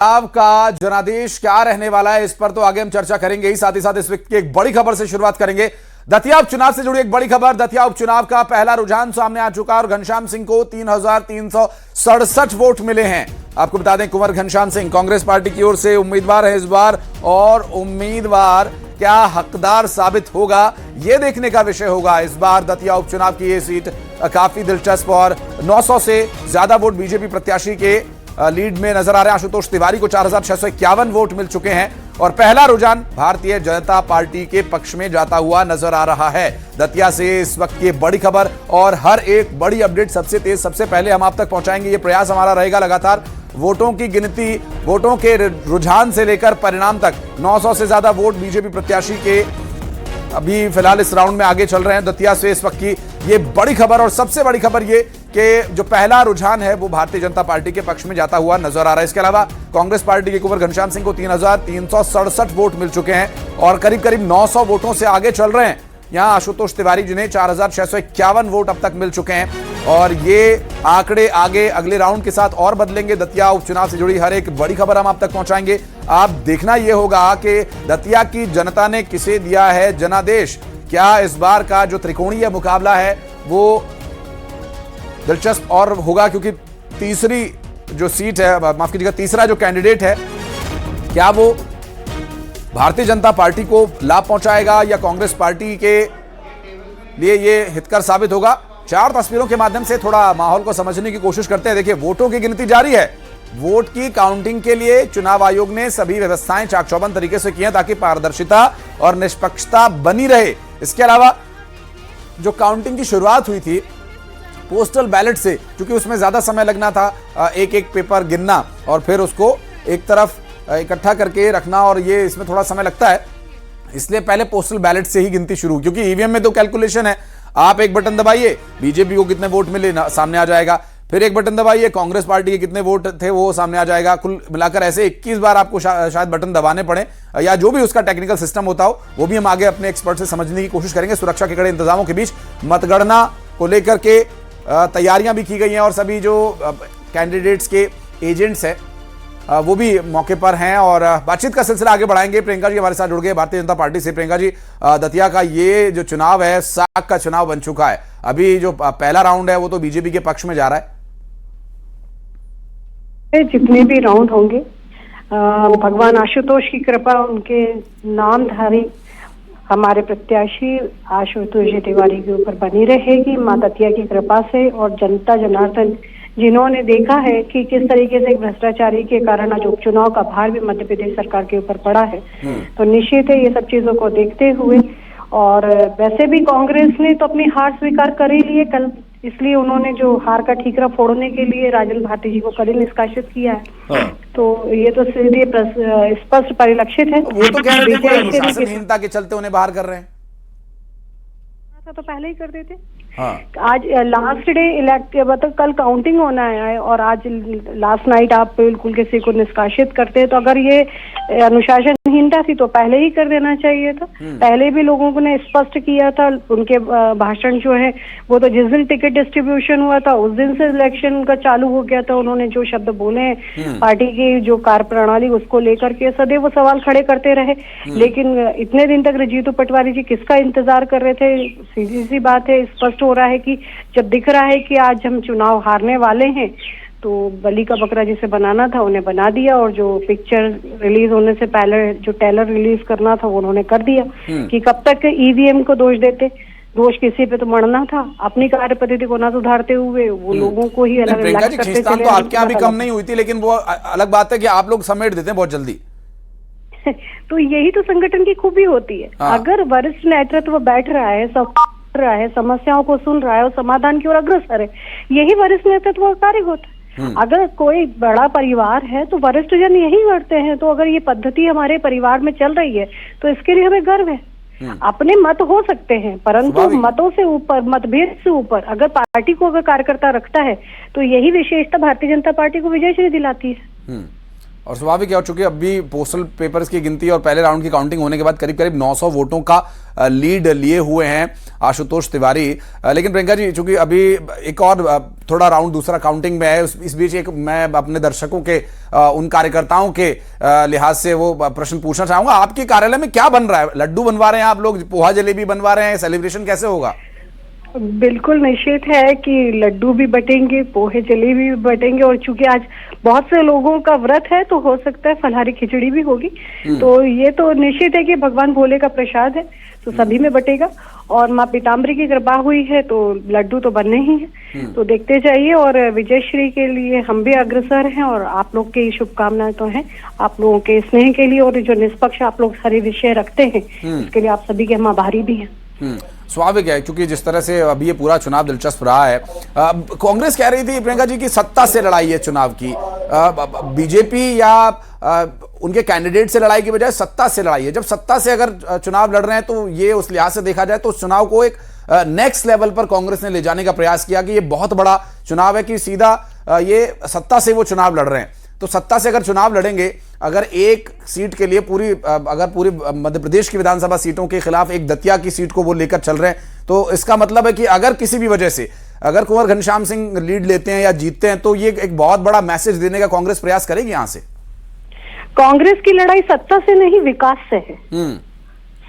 चुनाव का जनादेश क्या रहने वाला है, इस पर तो आगे हम चर्चा करेंगे ही। साथ ही साथ इस वक्त की एक बड़ी खबर से शुरुआत करेंगे। दतिया उपचुनाव से जुड़ी एक बड़ी खबर। दतिया उपचुनाव का पहला रुझान सामने आ चुका और घनश्याम सिंह को 3,367 वोट मिले हैं। आपको बता दें, कुंवर घनश्याम सिंह कांग्रेस पार्टी की ओर से उम्मीदवार है इस बार, और उम्मीदवार क्या हकदार साबित होगा, यह देखने का विषय होगा। इस बार दतिया उपचुनाव की यह सीट काफी दिलचस्प और 900 से ज्यादा वोट बीजेपी प्रत्याशी के लीड में नजर आ रहे हैं। आशुतोष तिवारी को 4,651 वोट मिल चुके हैं और पहला रुझान भारतीय जनता पार्टी के पक्ष में जाता हुआ नजर आ रहा है। दतिया से इस वक्त की बड़ी खबर और हर एक बड़ी अपडेट सबसे तेज, सबसे पहले हम आप तक पहुंचाएंगे। ये प्रयास हमारा रहेगा लगातार वोटों की गिनती, वोटों के रुझान से लेकर परिणाम तक। 900 से ज्यादा वोट बीजेपी प्रत्याशी के अभी फिलहाल इस राउंड में आगे चल रहे हैं। दतिया से इस वक्त की ये बड़ी खबर और सबसे बड़ी खबर ये कि जो पहला रुझान है वो भारतीय जनता पार्टी के पक्ष में जाता हुआ नजर आ रहा है। इसके अलावा कांग्रेस पार्टी के कुंवर घनश्याम सिंह को 3,367 वोट मिल चुके हैं और करीब करीब 900 वोटों से आगे चल रहे हैं। यहां आशुतोष तिवारी जिन्हें 4,651 वोट अब तक मिल चुके हैं और ये आंकड़े आगे अगले राउंड के साथ और बदलेंगे। दतिया उपचुनाव से जुड़ी हर एक बड़ी खबर हम आप तक पहुंचाएंगे। आप देखना यह होगा कि दतिया की जनता ने किसे दिया है जनादेश। क्या इस बार का जो त्रिकोणीय मुकाबला है वो दिलचस्प और होगा, क्योंकि तीसरी जो सीट है, माफ कीजिएगा, तीसरा जो कैंडिडेट है, क्या वो भारतीय जनता पार्टी को लाभ पहुंचाएगा या कांग्रेस पार्टी के लिए ये हितकर साबित होगा। 4 तस्वीरों के माध्यम से थोड़ा माहौल को समझने की कोशिश करते हैं। देखिए, वोटों की गिनती जारी है। वोट की काउंटिंग के लिए चुनाव आयोग ने सभी व्यवस्थाएं चाक चौबंद तरीके से की हैं ताकि पारदर्शिता और निष्पक्षता बनी रहे। इसके अलावा जो काउंटिंग की शुरुआत हुई थी पोस्टल बैलेट से, क्योंकि उसमें ज्यादा समय लगना था, एक एक पेपर गिनना और फिर उसको एक तरफ इकट्ठा करके रखना, और ये इसमें थोड़ा समय लगता है, इसलिए पहले पोस्टल बैलेट से ही गिनती शुरू, क्योंकि ईवीएम में तो कैलकुलेशन है। आप एक बटन दबाइए, बीजेपी को कितने वोट मिले सामने आ जाएगा, फिर एक बटन दबाइए, कांग्रेस पार्टी के कितने वोट थे वो सामने आ जाएगा। कुल मिलाकर ऐसे 21 बार आपको शायद बटन दबाने पड़े, या जो भी उसका टेक्निकल सिस्टम होता हो वो भी हम आगे अपने एक्सपर्ट से समझने की कोशिश करेंगे। सुरक्षा के कड़े इंतजामों के बीच मतगणना को लेकर के तैयारियां भी की गई हैं और सभी जो कैंडिडेट्स के एजेंट्स हैं वो भी मौके पर हैं और बातचीत का सिलसिला आगे बढ़ाएंगे। प्रियंका जी हमारे साथ जुड़ गए भारतीय जनता पार्टी से। प्रियंका जी, दतिया का ये जो चुनाव है साख का चुनाव बन चुका है। अभी जो पहला राउंड है वो तो बीजेपी के पक्ष में जा रहा है। जितने भी राउंड होंगे भगवान आशुतोष की कृपा उनके नामधारी हमारे प्रत्याशी आशुतोष तिवारी के ऊपर बनी रहेगी, मां दतिया की कृपा से। और जनता जनार्दन जिन्होंने देखा है कि किस तरीके से भ्रष्टाचारी के कारण आज उपचुनाव का भार भी मध्य प्रदेश सरकार के ऊपर पड़ा है, तो निश्चित है ये सब चीजों को देखते हुए, और वैसे भी कांग्रेस ने तो अपनी हार स्वीकार कर ही ली है कल, इसलिए उन्होंने जो हार का ठीकरा फोड़ने के लिए राजन भारती जी को कल निष्कासित किया है। तो ये तो सीधे स्पष्ट परिलक्षित है। वो तो कह रहे थे अनुशासनहीनता के चलते उन्हें बाहर कर रहे हैं, तो पहले ही कर देते। हाँ। आज लास्ट डे इलेक्ट, मतलब कल काउंटिंग होना है और आज लास्ट नाइट आप बिल्कुल किसी को निष्कासित करते, तो अगर ये अनुशासनहीनता थी तो पहले ही कर देना चाहिए था। पहले भी लोगों ने स्पष्ट किया था, उनके भाषण जो है वो तो जिस दिन टिकट डिस्ट्रीब्यूशन हुआ था उस दिन से इलेक्शन का चालू हो गया था। उन्होंने जो शब्द बोले हैं पार्टी की जो कार्यप्रणाली उसको लेकर के सदैव वो सवाल खड़े करते रहे, लेकिन इतने दिन तक जीतू पटवारी जी किसका इंतजार कर रहे थे। सीधी सी बात है, स्पष्ट हो रहा है कि जब दिख रहा है कि आज हम चुनाव हारने वाले हैं तो बलि का बकरा जिसे बनाना था उन्हें बना दिया, और जो पिक्चर रिलीज होने से पहले जो ट्रेलर रिलीज करना था वो उन्होंने कर दिया। कि कब तक ईवीएम को दोष देते, दोष किसी पे तो मरना था, अपनी कार्य पद्धति को ना सुधारते हुए वो लोगों को ही अलग अलग करते चले। तो आपके यहाँ भी कम नहीं हुई थी, लेकिन वो अलग बात है कि आप लोग समेट देते हैं बहुत जल्दी। तो यही तो संगठन की खूबी होती है। अगर वरिष्ठ नेतृत्व बैठ रहा है, सब रहा है, समस्याओं को सुन रहा है और समाधान की ओर अग्रसर है, यही वरिष्ठ नेतृत्व का कार्य होता है। अगर कोई बड़ा परिवार है तो वरिष्ठ जन यही करते हैं। तो अगर ये पद्धति हमारे परिवार में चल रही है तो इसके लिए हमें गर्व है। अपने मत हो सकते हैं परंतु मतों से ऊपर, मतभेद से ऊपर अगर पार्टी को अगर कार्यकर्ता रखता है तो यही विशेषता भारतीय जनता पार्टी को विजयश्री दिलाती है। और स्वाभाविक है, और चूंकि अभी पोस्टल पेपर्स की गिनती और पहले राउंड की काउंटिंग होने के बाद करीब करीब 900 वोटों का लीड लिए हुए हैं आशुतोष तिवारी। लेकिन प्रियंका जी, चूंकि अभी एक और थोड़ा राउंड दूसरा काउंटिंग में है, इस बीच एक मैं अपने दर्शकों के उन कार्यकर्ताओं के लिहाज से वो प्रश्न पूछना चाहूंगा, आपके कार्यालय में क्या बन रहा है? लड्डू बनवा रहे हैं आप लोग, पोहा जलेबी बनवा रहे हैं, सेलिब्रेशन कैसे होगा? बिल्कुल निश्चित है कि लड्डू भी बटेंगे, पोहे जलेबी भी बटेंगे, और चूंकि आज बहुत से लोगों का व्रत है तो हो सकता है फलहारी खिचड़ी भी होगी। तो ये तो निश्चित है कि भगवान भोले का प्रसाद है तो सभी में बटेगा, और माँ पीताम्बरी की कृपा हुई है तो लड्डू तो बनने ही है। तो देखते जाइए, और विजयश्री के लिए हम भी अग्रसर हैं, और आप लोग की शुभकामनाएं तो हैं आप लोगों के स्नेह के लिए, और जो निष्पक्ष आप लोग सारे विषय रखते हैं उसके लिए आप सभी के हम आभारी भी हैं। स्वाभाविक है, क्योंकि जिस तरह से अभी ये पूरा चुनाव दिलचस्प रहा है। कांग्रेस कह रही थी प्रियंका जी की सत्ता से लड़ाई है चुनाव की, बीजेपी या उनके कैंडिडेट से लड़ाई की बजाय सत्ता से लड़ाई है। जब सत्ता से अगर चुनाव लड़ रहे हैं तो ये उस लिहाज से देखा जाए तो उस चुनाव को एक नेक्स्ट लेवल पर कांग्रेस ने ले जाने का प्रयास किया कि ये बहुत बड़ा चुनाव है कि सीधा ये सत्ता से वो चुनाव लड़ रहे हैं। तो सत्ता से अगर चुनाव लड़ेंगे, अगर एक सीट के लिए पूरी मध्य प्रदेश की विधानसभा सीटों के खिलाफ एक दतिया की सीट को वो लेकर चल रहे हैं, तो इसका मतलब है कि अगर किसी भी वजह से अगर कुंवर घनश्याम सिंह लीड लेते हैं या जीतते हैं तो ये एक बहुत बड़ा मैसेज देने का कांग्रेस प्रयास करेगी। यहां से कांग्रेस की लड़ाई सत्ता से नहीं, विकास से है।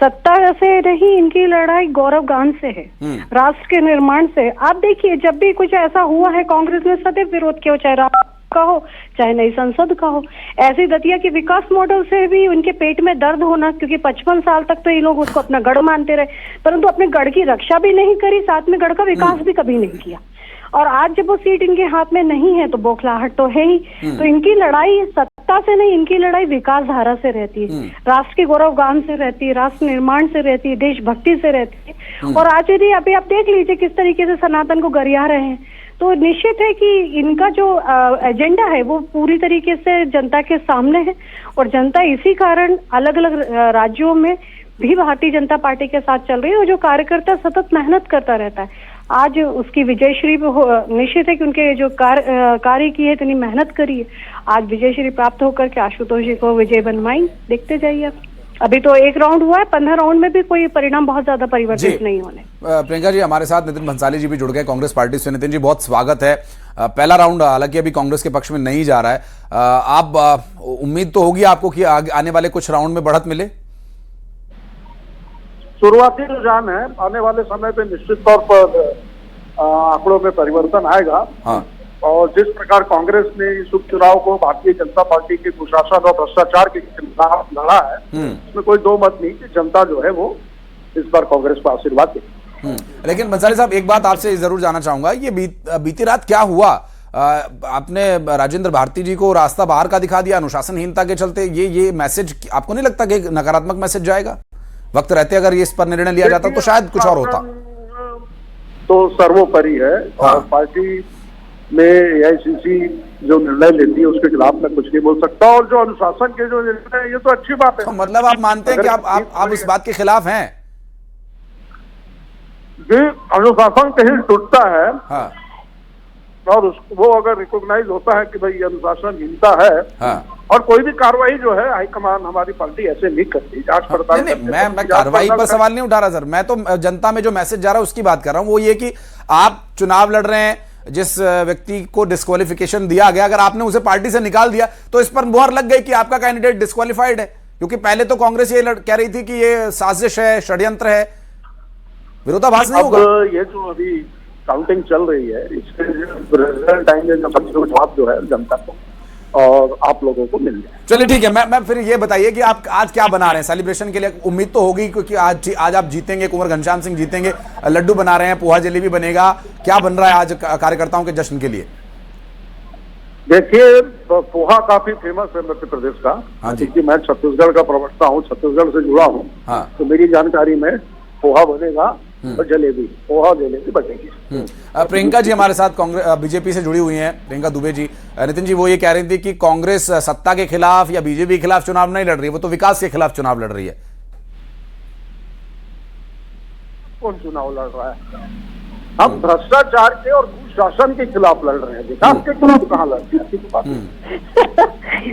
सत्ता से नहीं, इनकी लड़ाई गौरव गान से है, राष्ट्र के निर्माण से। आप देखिए, जब भी कुछ ऐसा हुआ है कांग्रेस ने सदैव विरोध किया, चाहे का हो चाहे नई संसद का हो। ऐसे दतिया के विकास मॉडल से भी उनके पेट में दर्द होना, क्योंकि 55 साल तक तो ये लोग उसको अपना गढ़ मानते रहे, परंतु अपने गढ़ की रक्षा भी नहीं करी, साथ में गढ़ का विकास भी कभी नहीं किया। और आज जब वो सीट इनके हाथ में नहीं है तो बौखलाहट तो है ही। तो इनकी लड़ाई सत्ता से नहीं, इनकी लड़ाई विकास धारा से रहती है, राष्ट्र के गौरव गान से रहती है, राष्ट्र निर्माण से रहती है, देशभक्ति से रहती है। और आज यदि अभी आप देख लीजिए किस तरीके से सनातन को गरिया रहे हैं, तो निश्चित है कि इनका जो एजेंडा है वो पूरी तरीके से जनता के सामने है, और जनता इसी कारण अलग अलग राज्यों में भी भारतीय जनता पार्टी के साथ चल रही है। और जो कार्यकर्ता सतत मेहनत करता रहता है, आज उसकी विजयश्री निश्चित है कि उनके जो कार्य की है, इतनी मेहनत करी है, आज विजयश्री प्राप्त होकर के आशुतोष जी को विजय बनवाई। देखते जाइए आप, अभी तो एक राउंड हुआ है, 15 राउंड में भी कोई परिणाम बहुत ज्यादा परिवर्तित नहीं होने। प्रियंका जी, हमारे साथ नितिन भंसाली जी भी जुड़ गए कांग्रेस पार्टी से। नितिन जी, बहुत स्वागत है। पहला राउंड हालांकि अभी कांग्रेस के पक्ष में नहीं जा रहा है, आप उम्मीद तो होगी आपको कि आने वाले कुछ राउंड में बढ़त मिले? शुरुआती रुझान है, आने वाले समय पे निश्चित तौर पर आंकड़ों में परिवर्तन आएगा। हाँ। और जिस प्रकार कांग्रेस ने इस उपचुनाव को भारतीय जनता पार्टी के कुशासन और भ्रष्टाचार के खिलाफ लड़ा है, इसमें कोई दो मत नहीं कि जनता जो है वो इस बार कांग्रेस को आशीर्वाद देगी। लेकिन भंसाली साहब, एक बात आपसे जरूर जानना चाहूंगा, ये बीती रात क्या हुआ? आपने राजेंद्र भारती जी को रास्ता बाहर का दिखा दिया अनुशासनहीनता के चलते। ये मैसेज आपको नहीं लगता कि एक नकारात्मक मैसेज जाएगा? वक्त रहते अगर ये इस पर निर्णय लिया जाता तो शायद कुछ और होता। तो सर्वोपरि है। हाँ। और पार्टी में एआईसीसी जो निर्णय लेती है उसके खिलाफ मैं कुछ नहीं बोल सकता, और जो अनुशासन के जो निर्णय है ये तो अच्छी बात है। तो मतलब आप मानते हैं कि आप इस बात के खिलाफ हैं? जी, अनुशासन कहीं टूटता है। हाँ। और वो अगर रिकॉग्नाइज होता है कि भाई अनुशासनहीनता है। हाँ। और कोई भी कार्रवाई जो है हाईकमान हमारी पार्टी ऐसे नहीं करती, जांच पड़ताल। मैं कार्रवाई पर सवाल नहीं उठा रहा सर, मैं तो जनता में जो मैसेज जा रहा है उसकी बात कर रहा हूं। वो ये कि आप चुनाव लड़ रहे हैं, जिस व्यक्ति को डिस्क्वालिफिकेशन दिया गया, अगर आपने उसे पार्टी से निकाल दिया तो इस पर मुहर लग गई कि आपका कैंडिडेट डिस्क्वालिफाइड है। क्योंकि पहले तो कांग्रेस ये कह रही थी कि ये साजिश है, षड्यंत्र है, विरोधाभास नहीं होगा? ये जो अभी काउंटिंग चल रही है, इसके रिजल्ट आएंगे जवाब जो है जनता को और आप लोगों को मिल जाए। चलिए ठीक है, मैं फिर ये बताइए कि आप आज क्या बना रहे हैं सेलिब्रेशन के लिए? उम्मीद तो होगी क्योंकि आज आप जीतेंगे, कुंवर घनश्याम सिंह जीतेंगे, लड्डू बना रहे हैं, पोहा जलेबी बनेगा, क्या बन रहा है आज कार्यकर्ताओं के जश्न के लिए? देखिए, पोहा काफी फेमस है मध्य प्रदेश का। हाँ जी। क्योंकि मैं छत्तीसगढ़ का प्रवक्ता हूँ, छत्तीसगढ़ से जुड़ा हूँ। हाँ। तो मेरी जानकारी में पोहा बनेगा और जलेबी, पोहा जलेबी बनेगी। प्रियंका जी हमारे साथ कांग्रेस बीजेपी से जुड़ी हुई हैं, प्रियंका दुबे जी। नितिन जी, वो ये कह रही थी कि कांग्रेस सत्ता के खिलाफ या बीजेपी के खिलाफ चुनाव नहीं लड़ रही है, वो तो विकास के खिलाफ चुनाव लड़ रही है। कौन चुनाव लड़ रहा है? हम भ्रष्टाचार के और कुशासन के खिलाफ लड़ रहे हैं। देखा आपके खिलाफ कहाँ लड़ रहे हैं?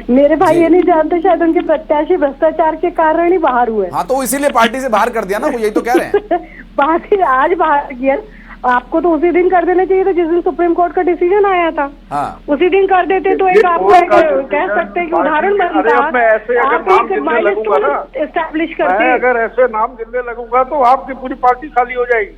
मेरे भाई ये नहीं जानते, शायद उनके प्रत्याशी भ्रष्टाचार के कारण ही बाहर हुए। हाँ, तो इसीलिए पार्टी से बाहर कर दिया ना, वो यही तो कह रहे हैं। पार्टी आज बाहर किया, आपको तो उसी दिन कर देना चाहिए था जिस दिन सुप्रीम कोर्ट का डिसीजन आया था। हाँ। उसी दिन कर देते तो एक आपको कह सकते हैं कि उदाहरण बनता। आप एक माइलस्टोन एस्टैब्लिश करते। अगर ऐसे नाम गिनने लगूंगा तो आपकी पूरी पार्टी खाली हो जाएगी।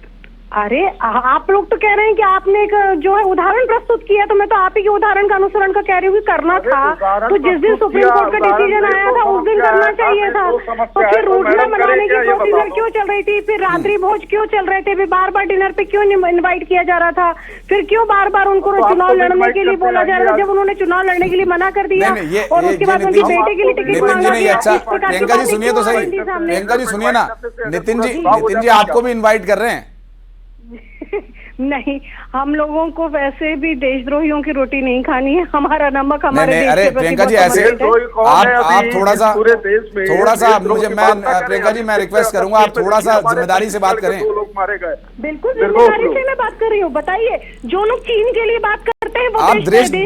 अरे आप लोग तो कह रहे हैं कि आपने एक जो है उदाहरण प्रस्तुत किया, तो मैं तो आप ही के उदाहरण का अनुसरण का कह रही हूँ कि करना था तो जिस दिन सुप्रीम कोर्ट का डिसीजन आया था उस दिन करना चाहिए था। तो फिर रोटियां बनाने की प्रोसीजर क्यों चल रही थी, फिर रात्रि भोज क्यों चल रहे थे, फिर बार बार डिनर पे क्यों इन्वाइट किया जा रहा था, फिर क्यों बार बार उनको चुनाव लड़ने के लिए बोला जा रहा था जब उन्होंने चुनाव लड़ने के लिए मना कर दिया और उसके बाद उनकी बेटे के लिए टिकट मांगा गया। अच्छा प्रियंका जी सुनिए तो सही, प्रियंका जी सुनिए ना, नितिन जी आपको भी इन्वाइट कर रहे हैं। नहीं, हम लोगों को वैसे भी देशद्रोहियों की रोटी नहीं खानी है, हमारा नमक हमारे देश अरे के प्रति प्रियंका जी ऐसे आप थोड़ा सा मुझे मैं प्रियंका जी मैं रिक्वेस्ट करूंगा आप थोड़ा सा जिम्मेदारी से बात करें। बिल्कुल जिम्मेदारी से मैं बात कर रही हूँ। बताइए, जो लोग चीन के लिए बात करते हैं वो आप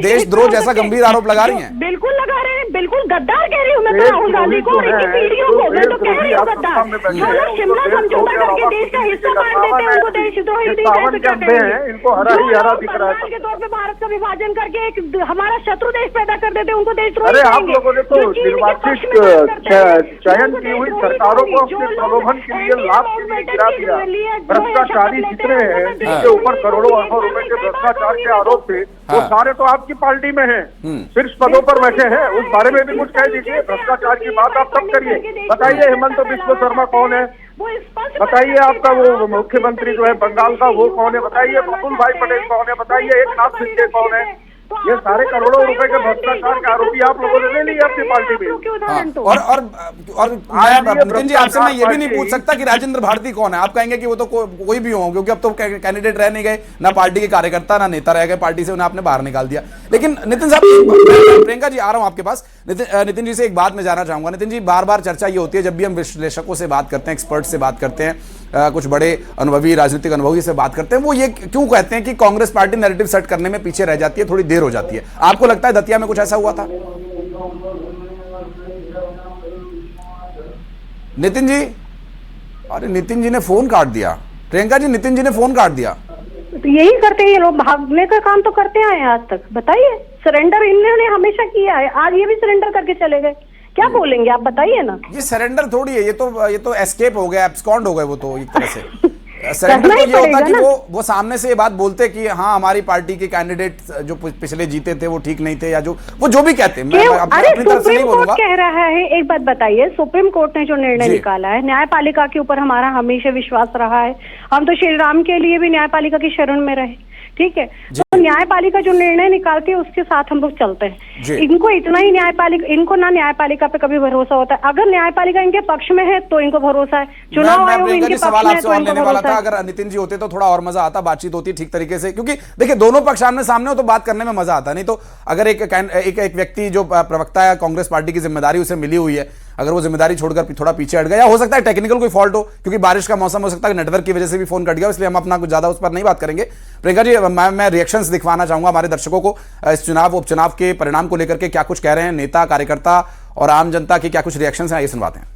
देशद्रोह जैसा गंभीर आरोप लगा रही हैं। बिल्कुल लगा रहे हैं, बिल्कुल गद्दार कह रही हूँ मैं तो राहुल गांधी को और इनकी पीढ़ियों को, मैं तो कह रही हूँ गद्दार। जो लोग शिमला समझौता करके देश का हिस्सा बांट देते हैं उनको देशद्रोही नहीं कहते हैं। इनको हरा ही हरा दिख रहा है के तौर पे भारत का विभाजन करके एक हमारा शत्रु देश पैदा कर देते हैं उनको देशद्रोही। अरे आप लोगों ने तो निर्वाचित चयन की हुई सरकारों को अपने प्रलोभन के लिए लाभ के लिए गिरा दिया। भ्रष्टाचारी जितने हैं जिनके ऊपर करोड़ों अरबों रुपए के भ्रष्टाचार के आरोप थे वो सारे तो आपकी पार्टी में हैं, शीर्ष पदों पर बैठे हैं। उस बारे में भी कुछ कह दीजिए। भ्रष्टाचार की बात आप तब करिए। बताइए हेमंत बिस्व शर्मा कौन है, बताइए आपका वो मुख्यमंत्री जो है बंगाल का वो कौन है, बताइए प्रफुल्ल भाई पटेल कौन है, बताइए एक नाथ शिंदे कौन है। ये सारे करोड़ों रुपए के भ्रष्टाचार के आरोपी आप लोगों ने ले लिए अपनी पार्टी में। और नितिन जी आपसे मैं ये भी नहीं पूछ सकता कि राजेंद्र भारती कौन है। आप कहेंगे कि वो तो कोई भी हो, क्योंकि अब तो कैंडिडेट रह नहीं गए, ना पार्टी के कार्यकर्ता ना नेता रह गए, पार्टी से उन्हें आपने बाहर निकाल दिया। लेकिन नितिन साहब, प्रियंका जी आ रहा हूं आपके पास। नितिन जी से एक बात मैं जानना चाहूंगा। नितिन जी, बार बार चर्चा ये होती है जब भी हम विश्लेषकों से बात करते हैं, एक्सपर्ट से बात करते हैं, कुछ बड़े अनुभवी राजनीतिक अनुभवी से बात करते हैं, वो ये क्यों कहते हैं कि कांग्रेस पार्टी नैरेटिव सेट करने में पीछे रह जाती है, थोड़ी देर हो जाती है। आपको लगता है दतिया में कुछ ऐसा हुआ था? नितिन जी, अरे नितिन जी ने फोन काट दिया। प्रियंका जी, नितिन जी ने फोन काट दिया। तो यही करते हैं ये लोग, भागने का काम तो करते आए हैं आज तक। बताइए, सरेंडर इन्होंने हमेशा किया है, आज ये भी सरेंडर करके चले गए। क्या बोलेंगे आप, बताइए ना। ये सरेंडर थोड़ी है, ये तो एस्केप हो गया, एब्सकॉन्ड हो गए वो तो एक तरह से। सरेंडर तो ये होता कि वो सामने से ये बात बोलते कि हाँ हमारी पार्टी के कैंडिडेट जो पिछले जीते थे वो ठीक नहीं थे, या जो भी कहते हैं। मैं अपनी तरफ से नहीं बोलूंगा। कह रहा है, एक बात बताइए, सुप्रीम कोर्ट ने जो निर्णय निकाला है, न्यायपालिका के ऊपर हमारा हमेशा विश्वास रहा है। हम तो श्री राम के लिए भी न्यायपालिका की शरण में रहे, ठीक है। तो न्यायपालिका जो निर्णय निकालती है उसके साथ हम लोग चलते हैं। इनको इतना ही इनको ना न्यायपालिका पे कभी भरोसा होता है। अगर न्यायपालिका इनके पक्ष में है तो इनको भरोसा है, चुनाव आयोग इनके पक्ष में है तो इनको भरोसा है। अगर नितिन जी होते तो थोड़ा और मजा आता, बातचीत होती ठीक तरीके से, क्योंकि देखिए दोनों पक्ष आमने सामने हो तो बात करने में मजा आता। नहीं तो अगर एक व्यक्ति जो प्रवक्ता है, कांग्रेस पार्टी की जिम्मेदारी उसे मिली हुई है, अगर वो जिम्मेदारी छोड़कर थोड़ा पीछे हट गया, हो सकता है टेक्निकल कोई फॉल्ट हो, क्योंकि बारिश का मौसम हो सकता है, नेटवर्क की वजह से भी फोन कट गया, इसलिए हम अपना कुछ ज्यादा उस पर नहीं बात करेंगे। प्रियंका जी, मैं रिएक्शंस दिखवाना चाहूंगा हमारे दर्शकों को इस चुनाव उपचुनाव के परिणाम को लेकर के, क्या कुछ कह रहे हैं नेता, कार्यकर्ता और आम जनता के क्या कुछ रिएक्शंस हैं, ये सुनवाते हैं।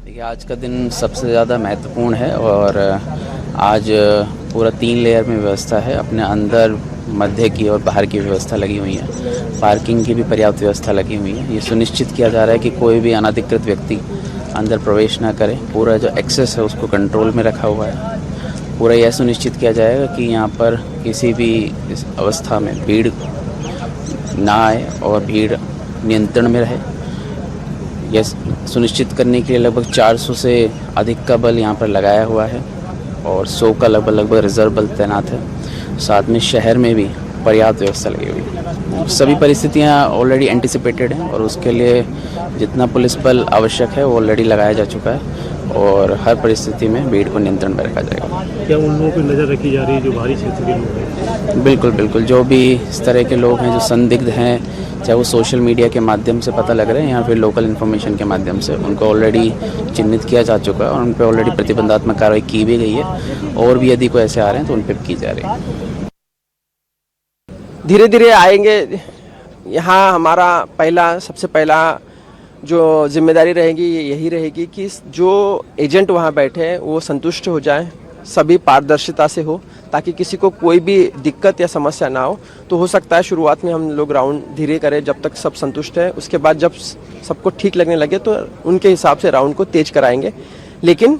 देखिए, आज का दिन सबसे ज़्यादा महत्वपूर्ण है और आज पूरा 3 लेयर में व्यवस्था है। अपने अंदर, मध्य की और बाहर की व्यवस्था लगी हुई है। पार्किंग की भी पर्याप्त व्यवस्था लगी हुई है। ये सुनिश्चित किया जा रहा है कि कोई भी अनधिकृत व्यक्ति अंदर प्रवेश ना करे। पूरा जो एक्सेस है उसको कंट्रोल में रखा हुआ है। पूरा यह सुनिश्चित किया जाएगा कि यहाँ पर किसी भी इस अवस्था में भीड़ ना आए और भीड़ नियंत्रण में रहे। यह सुनिश्चित करने के लिए लगभग 400 से अधिक का बल यहाँ पर लगाया हुआ है और 100 का लगभग रिजर्व बल तैनात है। साथ में शहर में भी पर्याप्त व्यवस्था लगी हुई है। सभी परिस्थितियाँ ऑलरेडी एंटिसिपेटेड हैं और उसके लिए जितना पुलिस बल आवश्यक है वो ऑलरेडी लगाया जा चुका है। और हर परिस्थिति में भीड़ को नियंत्रण में रखा जाएगा। क्या उन लोगों पर नज़र रखी जा रही है जो बाहरी क्षेत्र के लोग हैं? बिल्कुल बिल्कुल, जो भी इस तरह के लोग हैं जो संदिग्ध हैं, चाहे वो सोशल मीडिया के माध्यम से पता लग रहे हैं या फिर लोकल इन्फॉर्मेशन के माध्यम से, उनको ऑलरेडी चिन्हित किया जा चुका है और उन पर ऑलरेडी प्रतिबंधात्मक कार्रवाई की भी गई है और भी यदि कोई ऐसे आ रहे हैं तो उन पर की जा रही है। धीरे धीरे आएंगे। यहाँ हमारा सबसे पहला जो जिम्मेदारी रहेगी यही रहेगी कि जो एजेंट वहाँ बैठे हैं वो संतुष्ट हो जाएं, सभी पारदर्शिता से हो, ताकि किसी को कोई भी दिक्कत या समस्या ना हो। तो हो सकता है शुरुआत में हम लोग राउंड धीरे करें जब तक सब संतुष्ट है, उसके बाद जब सबको ठीक लगने लगे तो उनके हिसाब से राउंड को तेज कराएंगे। लेकिन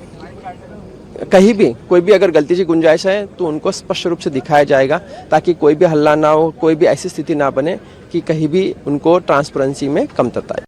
कहीं भी कोई भी अगर गलती की गुंजाइश है तो उनको स्पष्ट रूप से दिखाया जाएगा, ताकि कोई भी हल्ला ना हो, कोई भी ऐसी स्थिति ना बने कि कहीं भी उनको ट्रांसपेरेंसी में कमतरता आए।